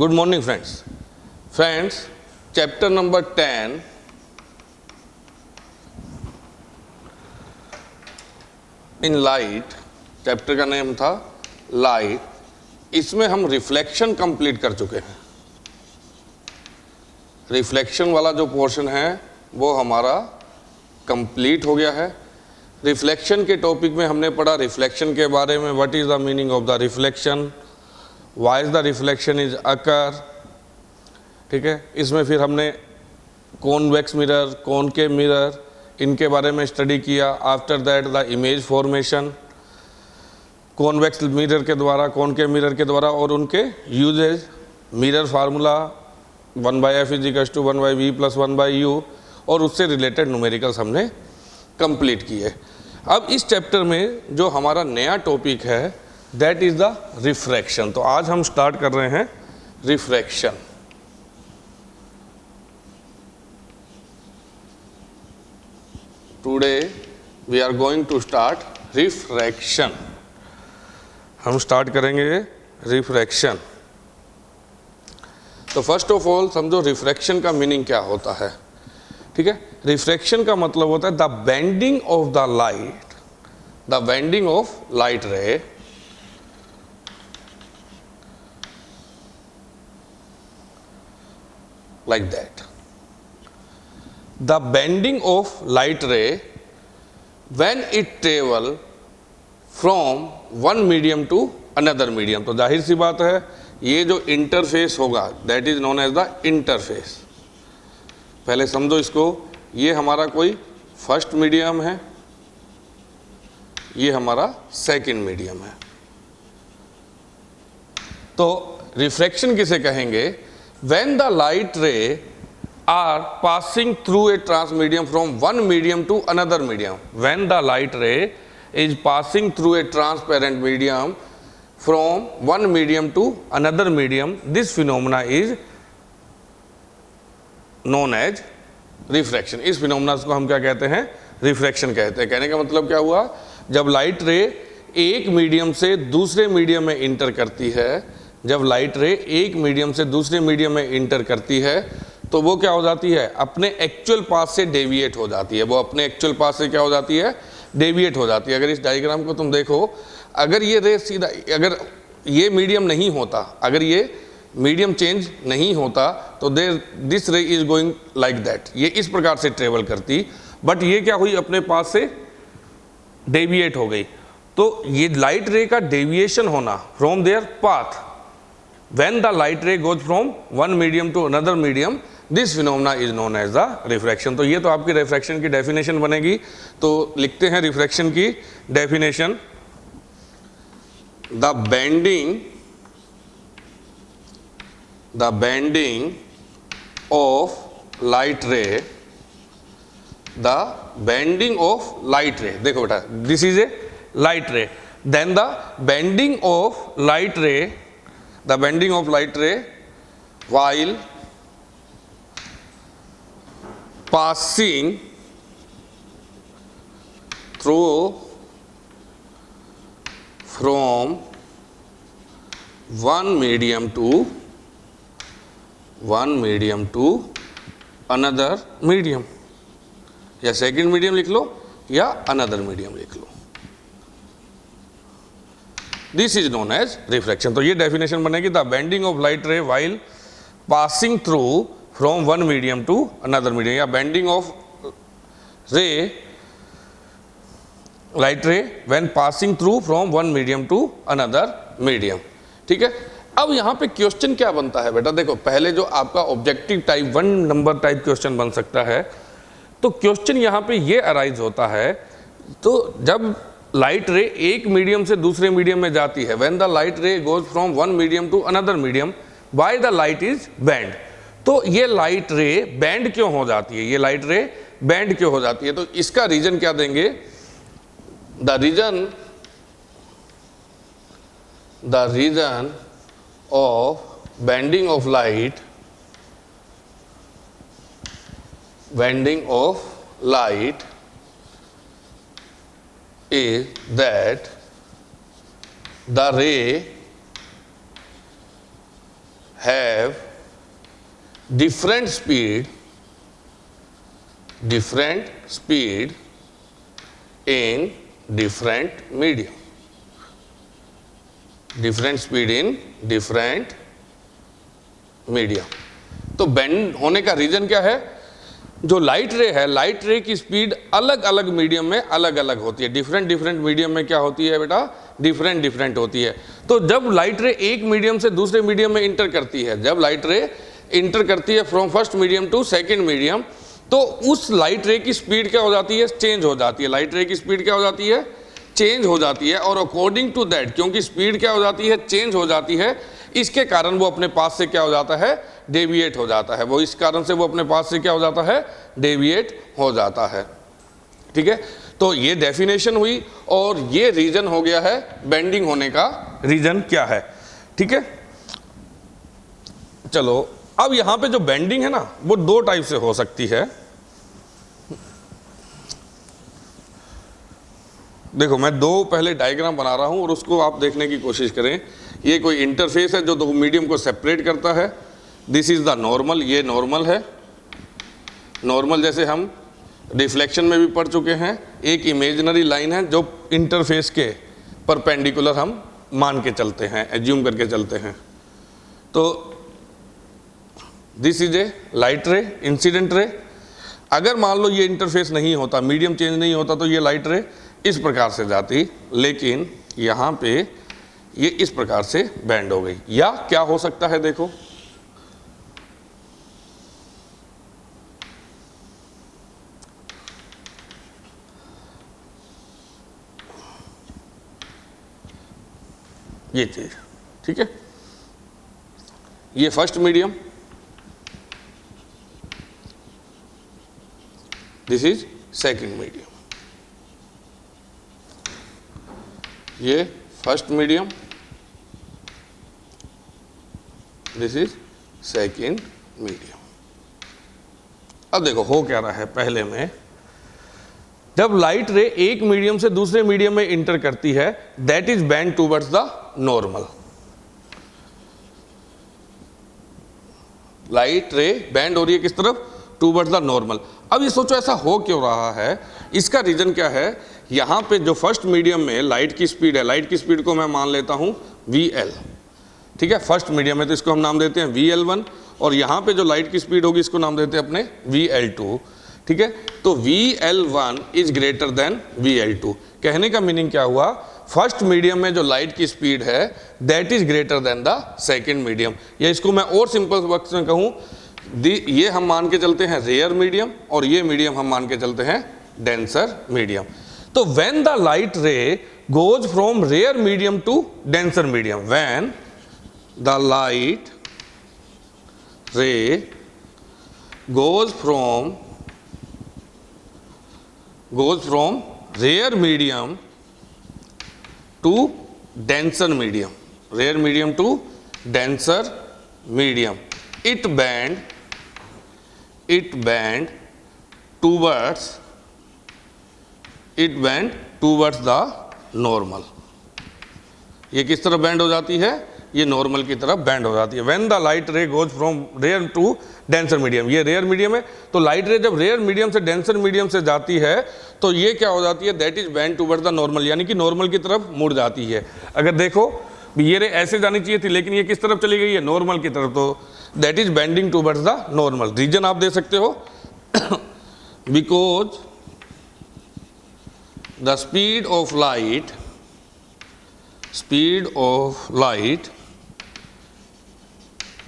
Good morning, friends. Friends, chapter number 10 in light, chapter का name था light. इसमें हम रिफ्लेक्शन कंप्लीट कर चुके हैं. रिफ्लेक्शन वाला जो पोर्शन है वो हमारा कंप्लीट हो गया है. रिफ्लेक्शन के टॉपिक में हमने पढ़ा रिफ्लेक्शन के बारे में, what is the meaning of the reflection, why is the reflection is occur. ठीक है, इसमें फिर हमने कॉन्वेक्स मिरर, कॉनकेव मिरर, इनके बारे में स्टडी किया. After that the image formation convex mirror के द्वारा, कॉनकेव मिरर के द्वारा और उनके usage. Mirror formula 1/f = 1/v + 1/u और उससे रिलेटेड न्यूमेरिकल्स हमने कंप्लीट किए. अब इस चैप्टर में जो हमारा नया टॉपिक है दैट इज द रिफ्रैक्शन. तो आज हम स्टार्ट कर रहे हैं refraction. Today we are going to start refraction. हम स्टार्ट करेंगे रिफ्रैक्शन. तो फर्स्ट ऑफ ऑल समझो रिफ्रैक्शन का मीनिंग क्या होता है. ठीक है, रिफ्रैक्शन का मतलब होता है the bending of the light, the bending of light रे like that. The bending of light ray when it travel from one medium to another medium. तो जाहिर सी बात है ये जो इंटरफेस होगा that is known as the interface. पहले समझो इसको, ये हमारा कोई फर्स्ट मीडियम है, ये हमारा सेकंड मीडियम है. तो रिफ्रैक्शन किसे कहेंगे? When the light ray are passing through a transmedium from one medium to another medium. When the light ray is passing through a transparent medium from one medium to another medium, this phenomena is known as refraction. इस phenomena को हम क्या कहते हैं? Refraction कहते हैं. कहने का मतलब क्या हुआ? जब लाइट रे एक मीडियम से दूसरे मीडियम में इंटर करती है, जब लाइट रे एक मीडियम से दूसरे मीडियम में इंटर करती है तो वो क्या हो जाती है? अपने एक्चुअल पाथ से डेविएट हो जाती है. वो अपने एक्चुअल पाथ से क्या हो जाती है? डेविएट हो जाती है. अगर इस डायग्राम को तुम देखो, अगर ये रे सीधा, अगर ये मीडियम नहीं होता, अगर ये मीडियम चेंज नहीं होता तो दिस रे इज गोइंग लाइक दैट. ये इस प्रकार से ट्रेवल करती, बट ये क्या हुई? अपने पाथ से डेविएट हो गई. तो ये लाइट रे का डेविएशन होना from there path, when the light ray goes from one medium to another medium, this phenomena is known as the refraction. तो ये तो आपकी रिफ्रैक्शन की डेफिनेशन बनेगी. तो लिखते हैं रिफ्रैक्शन की definition. the bending of light ray, the bending of light ray, देखो बेटा, this is a light ray, then the bending of light ray, the bending of light ray while passing through from one medium to another medium, या second medium लिख लो या another medium लिख लो. This is known as refraction. तो ये definition बनेगी the bending of light ray while passing through from one medium to another medium, या bending of ray light ray when passing through from one medium to another medium. ठीक है, अब यहाँ पे question क्या बनता है बेटा? देखो, पहले जो आपका objective type 1 number type question बन सकता है, तो क्वेश्चन यहाँ पे ये अराइज होता है, तो जब लाइट रे एक मीडियम से दूसरे मीडियम में जाती है, when the light ray goes from one medium to another medium, why the light is bend. तो ये लाइट रे बेंड क्यों हो जाती है? ये लाइट रे बेंड क्यों हो जाती है? तो इसका रीजन क्या देंगे? The reason of bending of light, is that the ray have different speed in different medium, different speed in different medium। तो बेंड होने का रीजन क्या है? जो लाइट रे है, लाइट रे की स्पीड अलग अलग मीडियम में अलग अलग होती है। डिफरेंट मीडियम में क्या होती है बेटा? डिफरेंट होती है। तो जब लाइट रे एक मीडियम से दूसरे मीडियम में इंटर करती है, जब लाइट रे इंटर करती है from first medium to second medium, तो उस लाइट रे की स्पीड क्या हो जाती है? चेंज हो जाती है। लाइट रे की स्पीड क्या हो जाती है? चेंज हो जाती है। और अकॉर्डिंग टू दैट, क्योंकि स्पीड क्या हो जाती है? चेंज हो जाती है, इसके कारण वो अपने पास से क्या हो जाता है? डेविएट हो जाता है। वो इस कारण से वो अपने पास से क्या हो जाता है? डेविएट हो जाता है। ठीक है, तो ये डेफिनेशन हुई और ये रीजन हो गया है बेंडिंग होने का रीजन क्या है। ठीक है, चलो अब यहां पे जो बेंडिंग है ना, वो दो टाइप से हो सकती है। देखो मैं दो पहले डायग्राम बना रहा हूं और उसको आप देखने की कोशिश करें। ये कोई इंटरफेस है जो दो मीडियम को सेपरेट करता है। दिस इज द नॉर्मल, ये नॉर्मल है। नॉर्मल जैसे हम रिफ्लेक्शन में भी पढ़ चुके हैं, एक इमेजिनरी लाइन है जो इंटरफेस के परपेंडिकुलर हम मान के चलते हैं, एज्यूम करके चलते हैं। तो दिस इज ए लाइट रे, इंसिडेंट रे। अगर मान लो ये इंटरफेस नहीं होता, मीडियम चेंज नहीं होता, तो ये लाइट रे इस प्रकार से जाती, लेकिन यहाँ पे ये इस प्रकार से बैंड हो गई। या क्या हो सकता है? देखो ये चीज, ठीक है, ये first medium, this is second medium. ये first medium, this is second medium. अब देखो हो क्या रहा है। पहले में जब लाइट रे एक मीडियम से दूसरे मीडियम में इंटर करती है, that is bend towards the normal. Light रे बेंड हो रही है किस तरफ? Towards the normal. अब ये सोचो ऐसा हो क्यों रहा है? इसका रीजन क्या है? यहां पे जो फर्स्ट मीडियम में लाइट की स्पीड है, लाइट की स्पीड को मैं मान लेता हूं VL, ठीक है, फर्स्ट मीडियम में, तो इसको हम नाम देते हैं VL1। और यहां पे जो लाइट की स्पीड होगी इसको नाम देते हैं अपने VL2। ठीक है, तो VL1 is greater then VL2। कहने का मीनिंग क्या हुआ? फर्स्ट मीडियम में जो लाइट की स्पीड है that is greater then the second medium. या इसको मैं और सिंपल वक्त में कहूं, ये हम मान के चलते हैं रेयर मीडियम और ये मीडियम हम मान के चलते हैं डेंसर मीडियम। तो when the light ray goes from rare medium to denser medium, when the light ray goes from rare medium to denser medium, rare medium to denser medium, it bend towards the normal। ये किस तरफ band हो जाती है? ये normal की तरफ band हो जाती है। When the light ray goes from rare to denser medium, ये रेयर मीडियम है, तो लाइट रे जब रेयर मीडियम से डेंसर मीडियम से जाती है तो ये क्या हो जाती है? That is bend towards the normal, यानी कि नॉर्मल की तरफ मुड़ जाती है। अगर देखो ये रे ऐसे जानी चाहिए थी, लेकिन ये किस तरफ चली गई है? नॉर्मल की तरफ, तो that is bending towards the normal. Reason आप दे सकते हो because the speed of light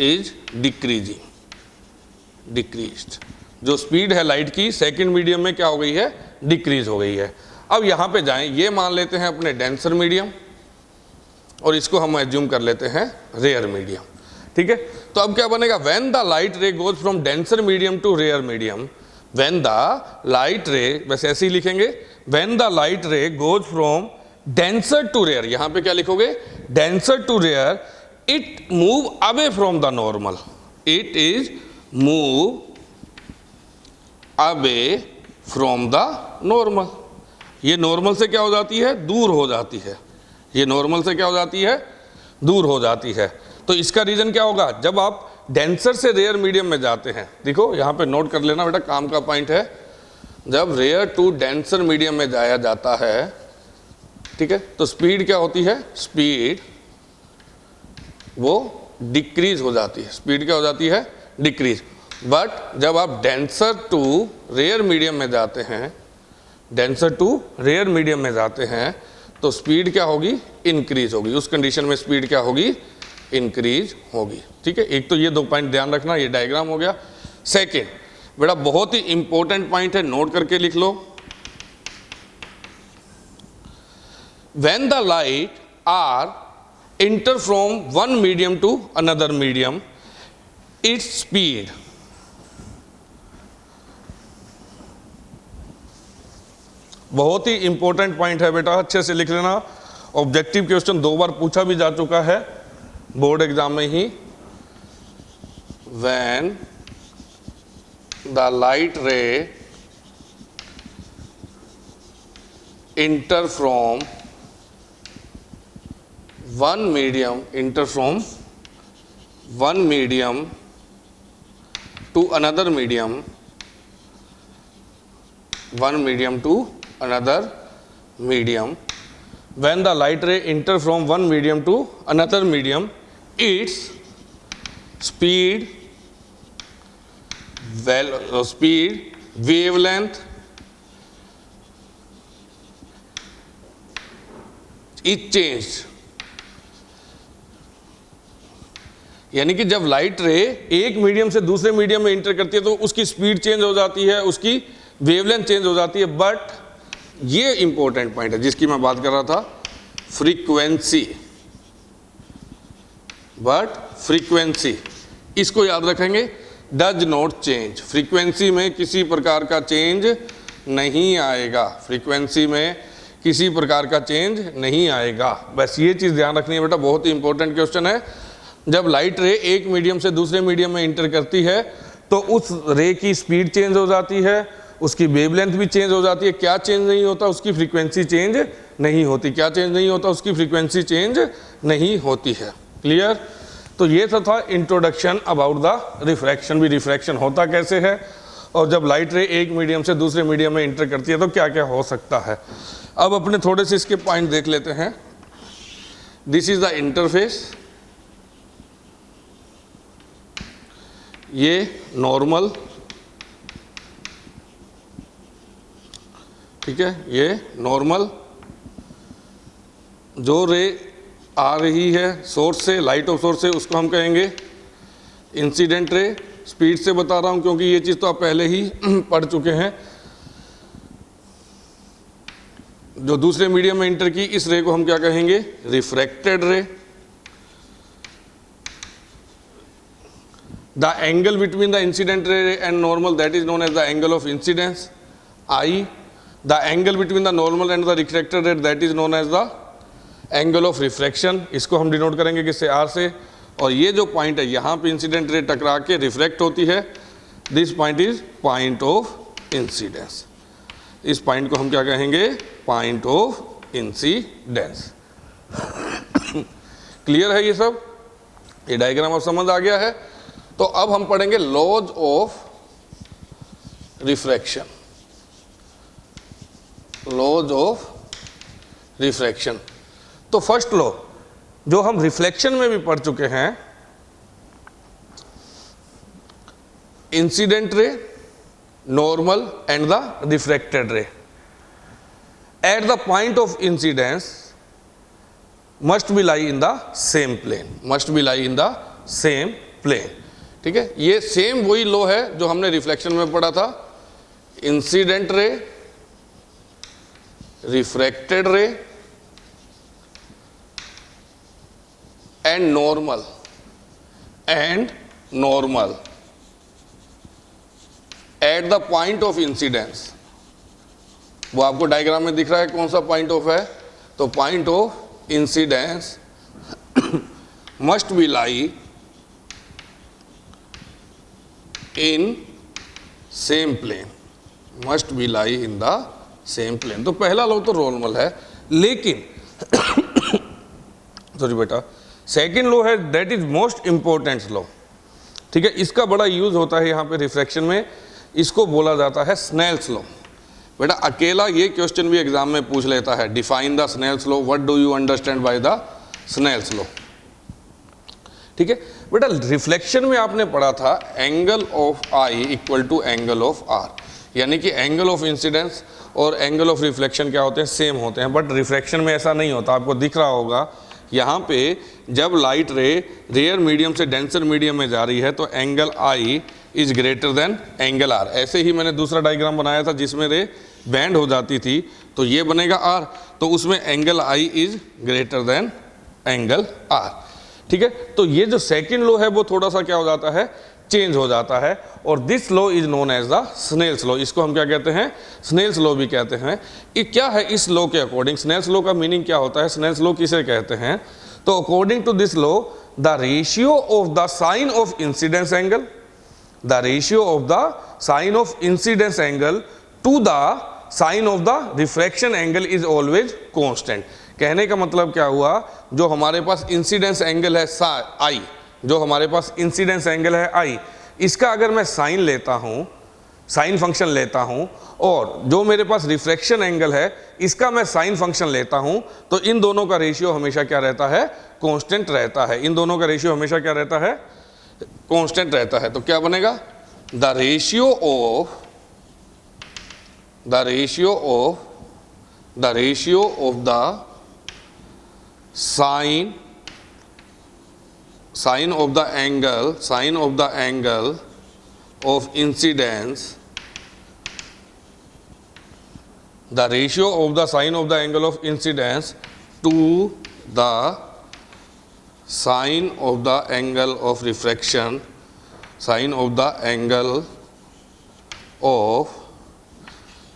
is decreased. जो स्पीड है लाइट की सेकंड मीडियम में क्या हो गई है? डिक्रीज हो गई है। अब यहां पे जाएं, ये मान लेते हैं अपने डेंसर मीडियम और इसको हम एज्यूम कर लेते हैं रेयर मीडियम। ठीक है, तो अब क्या बनेगा? When the light ray goes from denser medium to rarer medium, when the light ray, बस ऐसे ही लिखेंगे, when the light ray goes from denser to rarer, यहां पे क्या लिखोगे? Denser to rarer, it move away from the normal, it is move away from the normal. ये normal से क्या हो जाती है? दूर हो जाती है। ये नॉर्मल से क्या हो जाती है? दूर हो जाती है। तो इसका रीजन क्या होगा, जब आप डेंसर से रेयर मीडियम में जाते हैं, देखो यहाँ पे नोट कर लेना बेटा, काम का पॉइंट है, जब रेयर टू डेंसर मीडियम में जाया जाता है, ठीक है, तो स्पीड क्या होती है, स्पीड वो डिक्रीज हो जाती है, स्पीड क्या हो जाती है, डिक्रीज। बट जब आप डेंसर टू रेयर मीडियम में जाते हैं, डेंसर टू रेयर मीडियम में जाते हैं, तो स्पीड क्या होगी, इंक्रीज होगी। उस कंडीशन में स्पीड क्या होगी, इंक्रीज होगी। ठीक है, एक तो ये 2 पॉइंट ध्यान रखना, ये डायग्राम हो गया। सेकेंड बेटा बहुत ही इंपॉर्टेंट पॉइंट है, नोट करके लिख लो। When the light are enter from one medium to another medium, its speed बहुत ही इंपॉर्टेंट पॉइंट है बेटा, अच्छे से लिख लेना। ऑब्जेक्टिव क्वेश्चन 2 बार पूछा भी जा चुका है बोर्ड एग्जाम में ही। when the light ray enter from one medium to another medium, one medium to another medium, when the light ray enter from one medium to another medium, its speed, wavelength is changed। यानी कि जब light रे एक medium से दूसरे medium में inter करती है तो उसकी स्पीड चेंज हो जाती है, उसकी वेवलेंथ चेंज हो जाती है। बट ये इंपॉर्टेंट पॉइंट है जिसकी मैं बात कर रहा था, फ्रीक्वेंसी। बट फ्रीक्वेंसी, इसको याद रखेंगे, डज नॉट चेंज। फ्रीक्वेंसी में किसी प्रकार का चेंज नहीं आएगा, फ्रीक्वेंसी में किसी प्रकार का चेंज नहीं आएगा। बस ये चीज़ ध्यान रखनी है बेटा, बहुत ही इंपॉर्टेंट क्वेश्चन है। जब लाइट रे एक मीडियम से दूसरे मीडियम में इंटर करती है तो उस रे की स्पीड चेंज हो जाती है, उसकी वेवलेंथ भी चेंज हो जाती है। क्या चेंज नहीं होता, उसकी फ्रीक्वेंसी चेंज नहीं होती। क्या चेंज नहीं होता, उसकी फ्रीक्वेंसी चेंज नहीं होती है। क्लियर? तो ये था इंट्रोडक्शन अबाउट द रिफ्रैक्शन। भी रिफ्रैक्शन होता कैसे है और जब लाइट रे एक मीडियम से दूसरे मीडियम में इंटर करती है तो क्या क्या हो सकता है। अब अपने थोड़े से इसके पॉइंट देख लेते हैं। दिस इज द इंटरफेस, ये नॉर्मल, ठीक है, ये नॉर्मल। जो रे आ रही है सोर्स से, लाइट ऑफ सोर्स से, उसको हम कहेंगे इंसिडेंट रे। स्पीड से बता रहा हूं क्योंकि ये चीज़ तो आप पहले ही पढ़ चुके हैं। जो दूसरे मीडियम में इंटर की, इस रे को हम क्या कहेंगे, रिफ्रैक्टेड रे। The angle between the incident ray and normal, that is known as the angle of incidence, I. The angle between the normal and the refracted ray, that is known as the angle of refraction. इसको हम denote करेंगे किससे, R से। और ये जो point है यहाँ पे इंसिडेंट रे टकरा के रिफ्रैक्ट होती है, this point is point of incidence. इस पॉइंट को हम क्या कहेंगे, पॉइंट ऑफ इंसिडेंस। क्लियर है ये सब? ये डायग्राम अब समझ आ गया है। तो अब हम पढ़ेंगे laws of refraction. Laws of refraction. तो फर्स्ट लॉ जो हम रिफ्लेक्शन में भी पढ़ चुके हैं, incident ray, normal and the refracted ray at the point of incidence must be lie in the same plane, must be lie in the same plane. ठीक है, ये सेम वही लॉ है जो हमने रिफ्लेक्शन में पढ़ा था। इंसिडेंट रे, रिफ्रैक्टेड रे and normal at the point of incidence. वो आपको डायग्राम में दिख रहा है कौन सा पॉइंट ऑफ है, तो point of incidence must be lie in same plane, must be lie in the same plane. तो पहला लॉ तो नॉर्मल है, लेकिन सॉरी बेटा, सेकेंड लॉ है that is most important law, ठीक है, इसका बड़ा यूज होता है यहाँ पे रिफ्रैक्शन में, इसको बोला जाता है स्नेल्स लॉ। बेटा अकेला ये क्वेश्चन भी एग्जाम में पूछ लेता है, define the Snell's law, what do you understand by the Snell's law, ठीक है। बेटा रिफ्लेक्शन में आपने पढ़ा था angle of i equal to angle of r, यानी कि एंगल ऑफ इंसिडेंस और एंगल ऑफ रिफ्लेक्शन क्या होते हैं, सेम होते हैं, बट रिफ्रैक्शन में ऐसा नहीं होता। आपको दिख रहा होगा यहाँ पे जब लाइट रे रेयर मीडियम से डेंसर मीडियम में जा रही है तो angle i is greater than angle r. ऐसे ही मैंने दूसरा डायग्राम बनाया था जिसमें रे बैंड हो जाती थी, तो ये बनेगा आर, तो उसमें angle i is greater than angle r, ठीक है। तो ये जो सेकंड लॉ है वो थोड़ा सा क्या हो जाता है, चेंज हो जाता है, और this law is known as the Snell's law. इसको हम क्या कहते हैं, स्नेल्स लॉ भी कहते हैं। ये क्या है, इस लॉ के अकॉर्डिंग स्नेल्स लॉ का मीनिंग क्या होता है, स्नेल्स लॉ किसे कहते हैं, तो according to this law the ratio of the sine of incidence angle, the ratio of the sine of incidence angle to the sine of the refraction angle is always constant. कहने का मतलब क्या हुआ, जो हमारे पास इंसिडेंस एंगल है आई, जो हमारे पास इंसिडेंस एंगल है आई, इसका अगर मैं साइन लेता हूं, साइन फंक्शन लेता हूं, और जो मेरे पास रिफ्रैक्शन एंगल है इसका मैं साइन फंक्शन लेता हूं, तो इन दोनों का रेशियो हमेशा क्या रहता है, कांस्टेंट रहता है। इन दोनों का रेशियो हमेशा क्या रहता है, कांस्टेंट रहता है। तो क्या बनेगा, the ratio of the sine of the angle of incidence, the ratio of the sine of the angle of incidence to the sine of the angle of refraction, sine of the angle of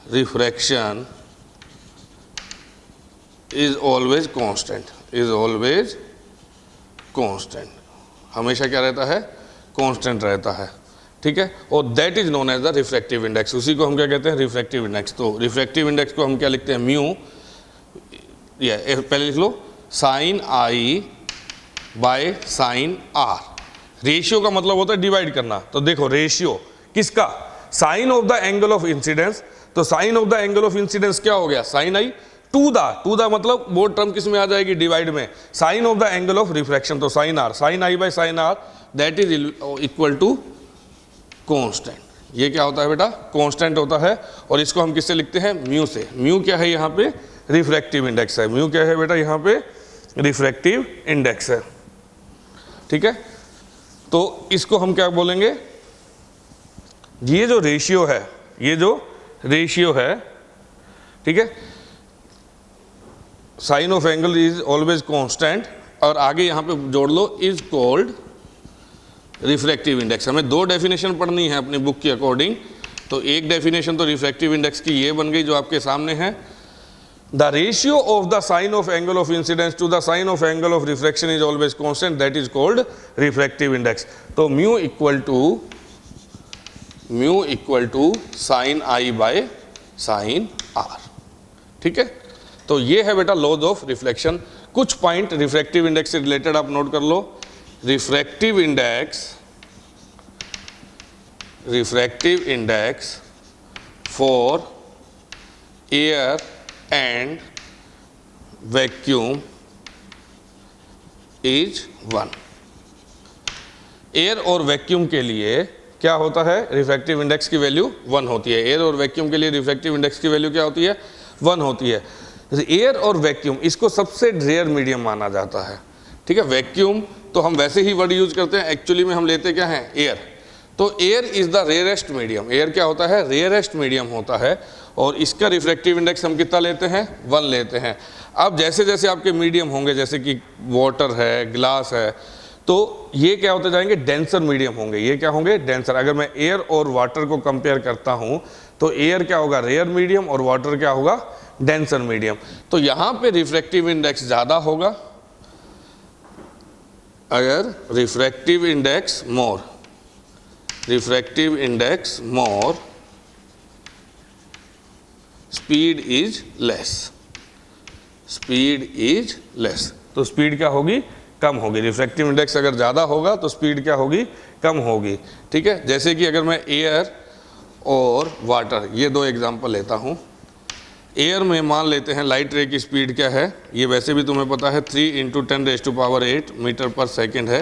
refraction is always constant, हमेशा क्या रहता है, constant रहता है, ठीक है। और that is known as the refractive index, उसी को हम क्या कहते हैं, रिफ्रैक्टिव इंडेक्स। तो रिफ्रैक्टिव इंडेक्स को हम क्या लिखते हैं, म्यू, ये पहले लिख लो, sine i by sine r. Ratio का मतलब होता है डिवाइड करना, तो देखो रेशियो किसका, sine of the angle of incidence, तो sine of the angle of incidence क्या हो गया, साइन आई, टू द मतलब वो टर्म किस में आ जाएगी, डिवाइड में, sine of the angle of refraction, तो sine r, sine i by sine r, that is equal to constant. ये क्या होता है बेटा, कांस्टेंट होता है, और इसको हम किससे लिखते हैं, म्यू से। म्यू क्या है यहाँ पे, रिफ्रैक्टिव इंडेक्स है। म्यू क्या है बेटा, यहाँ पे रिफ्रैक्टिव इंडेक्स है, ठीक है। तो इसको हम क्या बोलेंगे, ये जो रेशियो है, ये जो रेशियो है, ठीक है, sine of angle is always constant, और आगे यहां पे जोड़ लो इज कॉल्ड रिफ्रैक्टिव इंडेक्स। हमें दो डेफिनेशन पढ़नी है अपनी बुक के अकॉर्डिंग, तो एक डेफिनेशन तो रिफ्रैक्टिव इंडेक्स की ये बन गई जो आपके सामने है, the ratio of the sine of angle of incidence to the sine of angle of refraction is always constant, that is called refractive index. तो mu equal to sine i by sine r, ठीक है। तो ये है बेटा laws of reflection. कुछ point refractive index से related आप नोट कर लो। Refractive index for air and vacuum is 1। Air और वैक्यूम के लिए क्या होता है, रिफ्रैक्टिव इंडेक्स की वैल्यू 1 होती है। एयर और वैक्यूम के लिए रिफ्रैक्टिव इंडेक्स की वैल्यू क्या होती है, 1 होती है। एयर और वैक्यूम इसको सबसे रेयर मीडियम माना जाता है, ठीक है। वैक्यूम तो हम वैसे ही वर्ड यूज करते हैं, एक्चुअली में हम लेते क्या हैं, एयर। तो air is the rarest medium. Air क्या होता है, रेयरेस्ट मीडियम होता है, और इसका रिफ्रैक्टिव इंडेक्स हम कितना लेते हैं, 1 लेते हैं। अब जैसे जैसे आपके मीडियम होंगे, जैसे कि वाटर है, ग्लास है, तो ये क्या होते जाएंगे, डेंसर मीडियम होंगे। ये क्या होंगे, डेंसर। अगर मैं एयर और वाटर को कंपेयर करता हूं तो एयर क्या होगा, रेयर मीडियम, और वाटर क्या होगा, डेंसर मीडियम। तो यहां पे रिफ्रैक्टिव इंडेक्स ज्यादा होगा अगर refractive index more, speed is less. तो स्पीड क्या होगी, कम होगी। रिफ्रैक्टिव इंडेक्स अगर ज़्यादा होगा तो स्पीड क्या होगी, कम होगी। ठीक है, जैसे कि अगर मैं एयर और वाटर ये दो एग्जांपल लेता हूँ। एयर में मान लेते हैं लाइट रे की स्पीड क्या है, ये वैसे भी तुम्हें पता है 3 × 10⁸ मीटर पर सेकेंड है।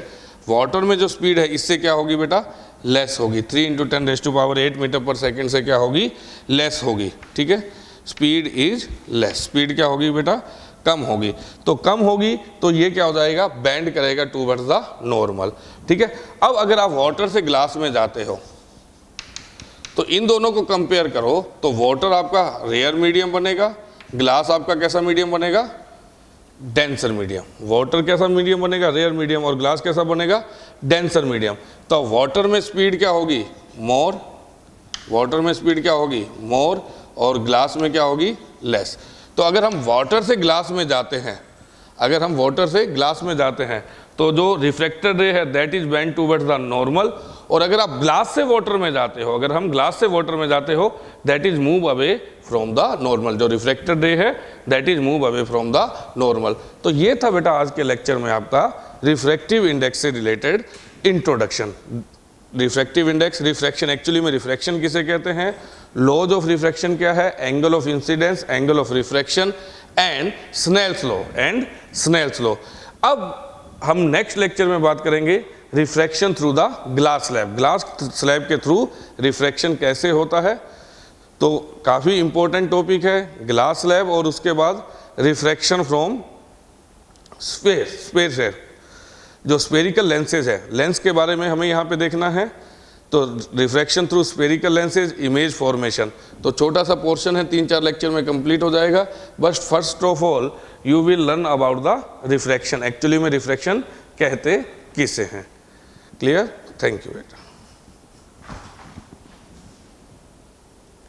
वाटर में जो स्पीड है इससे क्या होगी बेटा, लेस होगी। 3 × 10⁸ मीटर पर सेकेंड से क्या होगी, लेस होगी। ठीक है, स्पीड इज लेस, स्पीड क्या होगी बेटा, कम होगी। तो कम होगी तो ये क्या हो जाएगा, बेंड करेगा टूवर्ड्स द नॉर्मल। ठीक है, अब अगर आप वाटर से ग्लास में जाते हो तो इन दोनों को कंपेयर करो तो वाटर आपका रेयर मीडियम बनेगा, ग्लास आपका कैसा मीडियम बनेगा, डेंसर मीडियम। वाटर कैसा मीडियम बनेगा, रेयर मीडियम, और ग्लास कैसा बनेगा, डेंसर मीडियम। तो वाटर में स्पीड क्या होगी, मोर, वाटर में स्पीड क्या होगी, मोर, और ग्लास में क्या होगी, लेस। तो अगर हम वाटर से ग्लास में जाते हैं, अगर हम वाटर से ग्लास में जाते हैं तो जो रिफ्रैक्टेड रे है that is bend towards the normal, और अगर आप ग्लास से वाटर में जाते हो, अगर हम ग्लास से वाटर में जाते हो that is move away from the normal. जो रिफ्रैक्टेड रे है that is move away from the normal. तो ये था बेटा आज के लेक्चर में आपका रिफ्रैक्टिव इंडेक्स से related introduction. Refractive index, refraction, actually में रिफ्रैक्शन किसे कहते हैं, लॉज ऑफ रिफ्रैक्शन क्या है, angle of incidence, angle of refraction and Snell's law, and Snell's law. अब हम नेक्स्ट लेक्चर में बात करेंगे refraction through the glass slab, glass slab के थ्रू रिफ्रैक्शन कैसे होता है। तो काफ़ी इंपॉर्टेंट टॉपिक है ग्लास स्लैब, और उसके बाद रिफ्रैक्शन फ्रॉम स्पेस है, जो स्पेरिकल लेंसेज है, लेंस के बारे में हमें यहाँ पे देखना है। तो refraction through spherical lenses, image formation, तो छोटा सा पोर्शन है, 3-4 लेक्चर में कंप्लीट हो जाएगा। बस first of all you will learn about the refraction, actually में रिफ्रैक्शन कहते किसे हैं। क्लियर, थैंक यू बेटा।